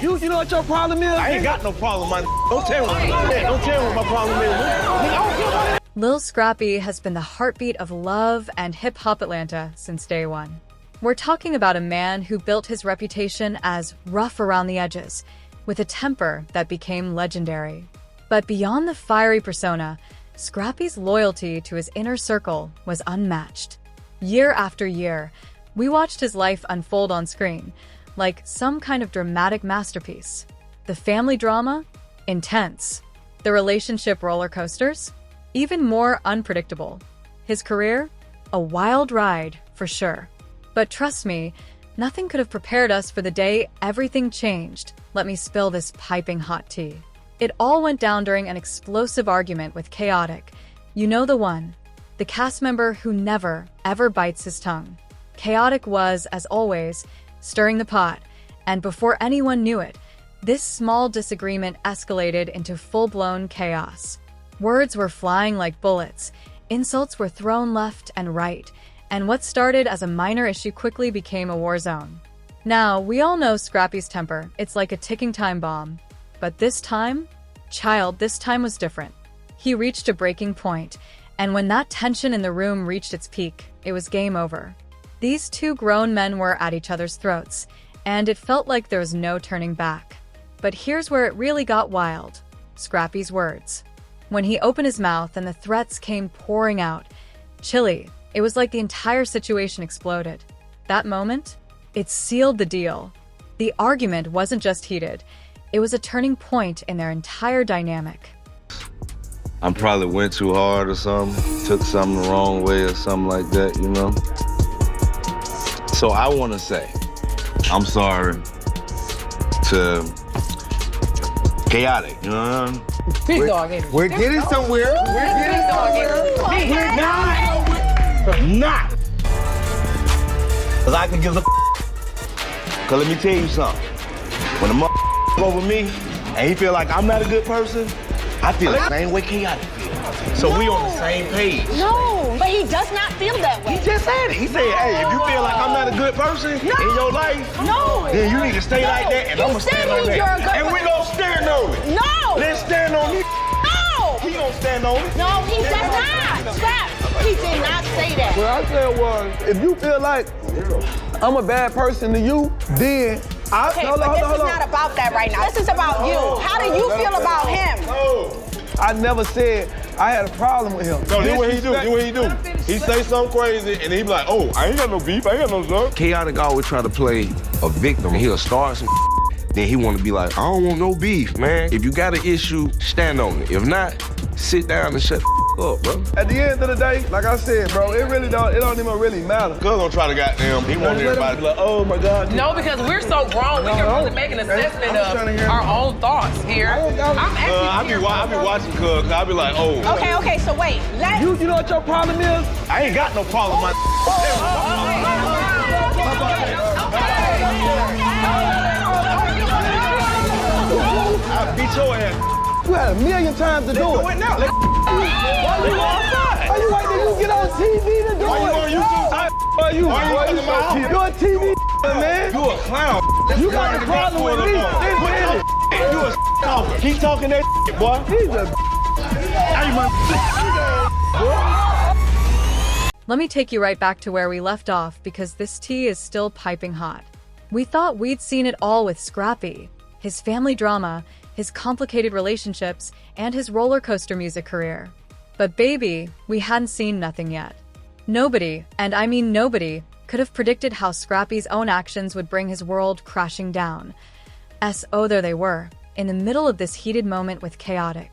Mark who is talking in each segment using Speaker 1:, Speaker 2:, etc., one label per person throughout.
Speaker 1: You know what your problem is?
Speaker 2: I ain't got no problem, man. Don't tell me. Don't tell me what my problem is. Nigga, I don't care about that.
Speaker 3: Lil Scrappy has been the heartbeat of love and hip-hop Atlanta since day one. We're talking about a man who built his reputation as rough around the edges, with a temper that became legendary. But beyond the fiery persona, Scrappy's loyalty to his inner circle was unmatched. Year after year, we watched his life unfold on screen, like some kind of dramatic masterpiece. The family drama? Intense. The relationship roller coasters? Even more unpredictable. His career? A wild ride, for sure. But trust me, nothing could have prepared us for the day everything changed. Let me spill this piping hot tea. It all went down during an explosive argument with Khaotic. You know the one. The cast member who never, ever bites his tongue. Khaotic was, as always, stirring the pot, and before anyone knew it, this small disagreement escalated into full-blown chaos. Words were flying like bullets, insults were thrown left and right, and what started as a minor issue quickly became a war zone. Now, we all know Scrappy's temper. It's like a ticking time bomb. But this time? This time was different. He reached a breaking point, and when that tension in the room reached its peak, it was game over. These two grown men were at each other's throats, and it felt like there was no turning back. But here's where it really got wild. Scrappy's words. When he opened his mouth and the threats came pouring out, chilly, it was like the entire situation exploded. That moment? It sealed the deal. The argument wasn't just heated, it was a turning point in their entire dynamic.
Speaker 4: I probably went too hard or something, took something the wrong way or something like that, you know? So I want to say, I'm sorry to Khaotic, you know what I mean?
Speaker 1: We're getting somewhere. We're getting somewhere.
Speaker 2: We're not. Cause I can give a Cause let me tell you something. When a over me and he feel like I'm not a good person, I feel the same way Khaotic feel. So we on the same page.
Speaker 5: No, but he does not feel that way.
Speaker 2: He just said it. He said, hey, if you feel like I'm not a good person in your life, then you need to stay like that, and I'm gonna stand on that. And we gonna stand on it.
Speaker 5: No!
Speaker 2: Let's stand on it.
Speaker 5: No!
Speaker 2: He gonna stand on it.
Speaker 5: No, he does not. Scrap. He did not say that.
Speaker 1: What I said was, if you feel like I'm a bad person to you, then
Speaker 5: Okay, but this is not about that right now. This is about you. How do you feel about him?
Speaker 1: I never said I had a problem with him.
Speaker 2: No, do what he do. Do what he do. He say something crazy, and he be like, oh, I ain't got no beef. I ain't got no stuff.
Speaker 4: Khaotic always try to play a victim. He'll start some then he want to be like, I don't want no beef, man. If you got an issue, stand on it. If not, sit down and shut the up, bro.
Speaker 1: At the end of the day, like I said, bro, it don't even really matter.
Speaker 2: Cuz gonna try to goddamn, he want everybody to be like, oh my God.
Speaker 6: No, because we're so grown, we can really make an assessment of our own thoughts here.
Speaker 2: I be watching Cuz I be like, oh.
Speaker 5: Okay, so wait.
Speaker 1: You know what your problem is?
Speaker 2: I ain't got no problem, my I beat your ass.
Speaker 1: You had a million times to do it.
Speaker 2: Do it now.
Speaker 1: Why you wait till you get on TV to do it?
Speaker 2: Why you on YouTube?
Speaker 1: Why you
Speaker 2: in my house?
Speaker 1: You're a TV man.
Speaker 2: You a clown.
Speaker 1: You got a problem with me.
Speaker 2: You a talker. Keep talking that boy.
Speaker 1: He's a
Speaker 3: Let me take you right back to where we left off because this tea is still piping hot. We thought we'd seen it all with Scrappy, his family drama, his complicated relationships, and his roller coaster music career. But baby, we hadn't seen nothing yet. Nobody, and I mean nobody, could have predicted how Scrappy's own actions would bring his world crashing down. Oh, there they were, in the middle of this heated moment with Khaotic.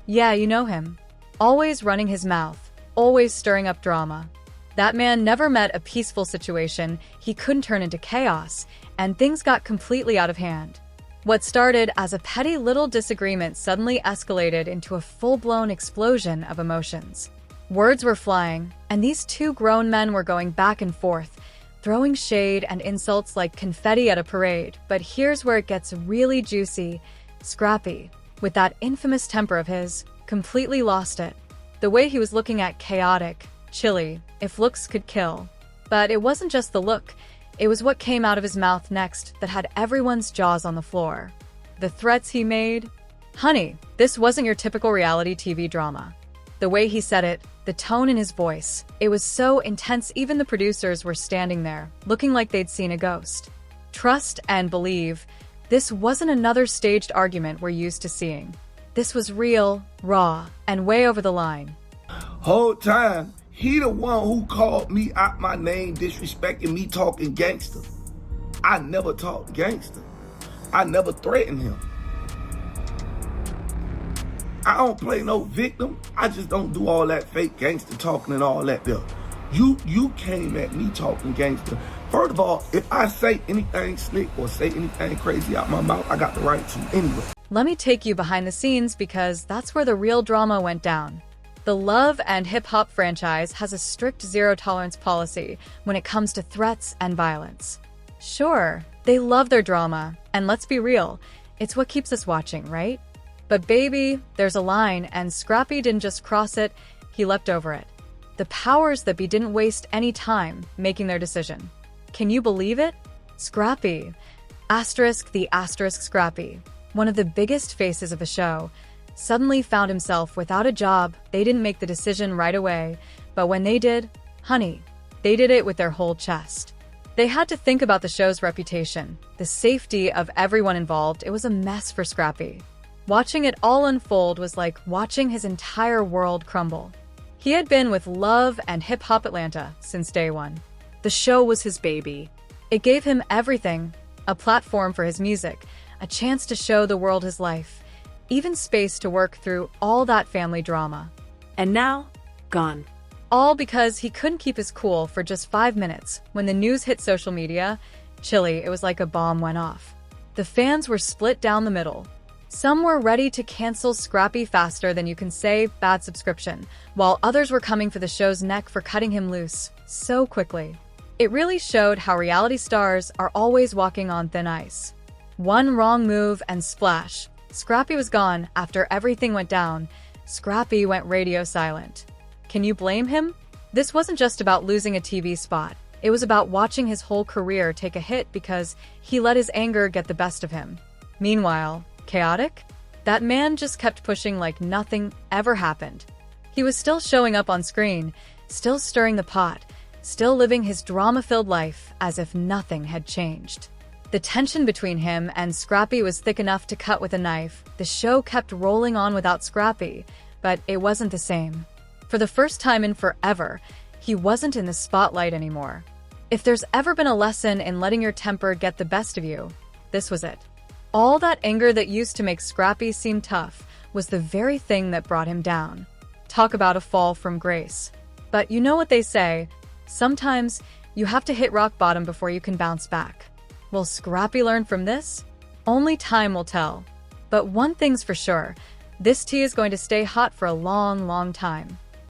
Speaker 3: Yeah, you know him. Always running his mouth, always stirring up drama. That man never met a peaceful situation he couldn't turn into chaos, and things got completely out of hand. What started as a petty little disagreement suddenly escalated into a full-blown explosion of emotions. Words were flying, and these two grown men were going back and forth, throwing shade and insults like confetti at a parade. But here's where it gets really juicy. Scrappy, with that infamous temper of his, completely lost it. The way he was looking at Khaotic, chilly, if looks could kill. But it wasn't just the look, It was what came out of his mouth next that had everyone's jaws on the floor. The threats he made? Honey, this wasn't your typical reality TV drama. The way he said it, the tone in his voice, it was so intense even the producers were standing there, looking like they'd seen a ghost. Trust and believe, this wasn't another staged argument we're used to seeing. This was real, raw, and way over the line.
Speaker 7: Whole time, he the one who called me out my name, disrespecting me, talking gangster. I never talked gangster. I never threatened him. I don't play no victim. I just don't do all that fake gangster talking and all that there. You came at me talking gangster. First of all, if I say anything slick or say anything crazy out my mouth, I got the right to anyway.
Speaker 3: Let me take you behind the scenes because that's where the real drama went down. The Love and Hip Hop franchise has a strict zero-tolerance policy when it comes to threats and violence. Sure, they love their drama, and let's be real, it's what keeps us watching, right? But baby, there's a line, and Scrappy didn't just cross it, he leapt over it. The powers that be didn't waste any time making their decision. Can you believe it? Scrappy, *** Scrappy, one of the biggest faces of the show, suddenly found himself without a job. They didn't make the decision right away, but when they did, honey, they did it with their whole chest. They had to think about the show's reputation, the safety of everyone involved. It was a mess for Scrappy. Watching it all unfold was like watching his entire world crumble. He had been with Love and Hip Hop Atlanta since day one. The show was his baby. It gave him everything, a platform for his music, a chance to show the world his life, even space to work through all that family drama.
Speaker 8: And now, gone.
Speaker 3: All because he couldn't keep his cool for just 5 minutes. When the news hit social media, chilly, it was like a bomb went off. The fans were split down the middle. Some were ready to cancel Scrappy faster than you can say bad subscription, while others were coming for the show's neck for cutting him loose so quickly. It really showed how reality stars are always walking on thin ice. One wrong move and splash, Scrappy was gone. After everything went down, Scrappy went radio silent. Can you blame him? This wasn't just about losing a TV spot. It was about watching his whole career take a hit because he let his anger get the best of him. Meanwhile, Khaotic? That man just kept pushing like nothing ever happened. He was still showing up on screen, still stirring the pot, still living his drama-filled life as if nothing had changed. The tension between him and Scrappy was thick enough to cut with a knife. The show kept rolling on without Scrappy, but it wasn't the same. For the first time in forever, he wasn't in the spotlight anymore. If there's ever been a lesson in letting your temper get the best of you, this was it. All that anger that used to make Scrappy seem tough was the very thing that brought him down. Talk about a fall from grace. But you know what they say, sometimes you have to hit rock bottom before you can bounce back. Will Scrappy learn from this? Only time will tell. But one thing's for sure, this tea is going to stay hot for a long, long time.